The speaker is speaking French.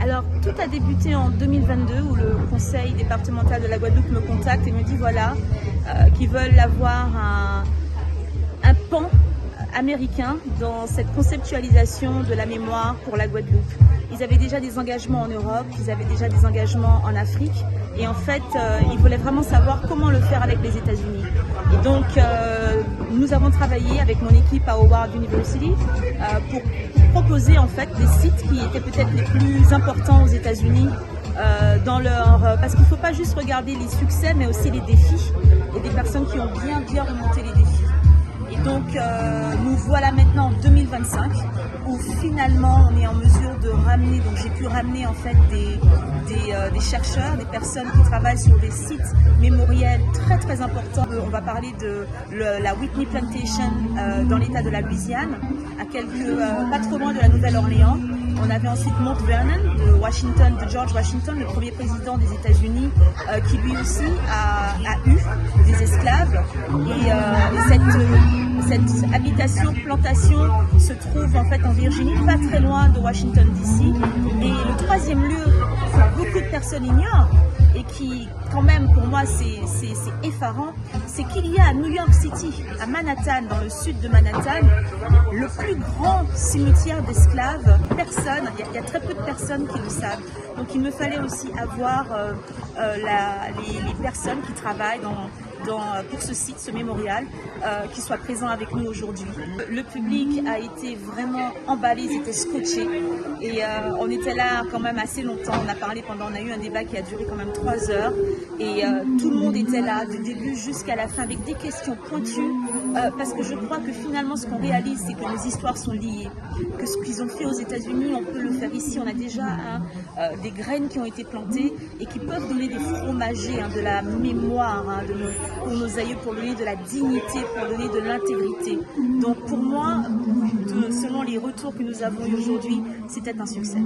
Alors, tout a débuté en 2022 où le conseil départemental de la Guadeloupe me contacte et me dit voilà, qu'ils veulent avoir un pan américain dans cette conceptualisation de la mémoire pour la Guadeloupe. Ils avaient déjà des engagements en Europe, ils avaient déjà des engagements en Afrique et en fait, ils voulaient vraiment savoir comment le faire avec les États-Unis. Et donc, nous avons travaillé avec mon équipe à Howard University pour proposer en fait des sites qui étaient peut-être les plus importants aux États-Unis parce qu'il ne faut pas juste regarder les succès mais aussi les défis et des personnes qui ont bien remonté les défis. Et donc nous voilà maintenant en 2025 où finalement on est en mesure de ramener, donc j'ai pu ramener en fait des chercheurs, des personnes qui travaillent sur des sites mémoriels très importants. On va parler de la Whitney Plantation dans l'état de la Louisiane, à pas trop loin de la Nouvelle-Orléans. On avait ensuite Mount Vernon de George Washington, le premier président des États-Unis, qui lui aussi a eu des esclaves. Et cette habitation, plantation se trouve en fait en Virginie, pas très loin de Washington DC. Et le troisième lieu que beaucoup de personnes ignorent et qui, quand même, pour moi, c'est effarant, c'est qu'il y a à New York City, à Manhattan, dans le sud de Manhattan, le plus grand cimetière d'esclaves. Il y a très peu de personnes qui le savent. Donc il me fallait aussi avoir les personnes qui travaillent pour ce site, ce mémorial, qui soient présents avec nous aujourd'hui. Le public a été vraiment emballé, ils étaient scotchés et on était là quand même assez longtemps. On a eu un débat qui a duré quand même 3 heures et tout le monde était là du début jusqu'à la fin avec des questions pointues parce que je crois que finalement ce qu'on réalise c'est que nos histoires sont liées, que ce qu'ils ont fait aux États-Unis on peut le faire ici. On a déjà des graines qui ont été plantées et qui peuvent donner des fromagers, de la mémoire pour nos aïeux, pour donner de la dignité, pour donner de l'intégrité. Donc pour moi, selon les retours que nous avons eu aujourd'hui, c'était un succès.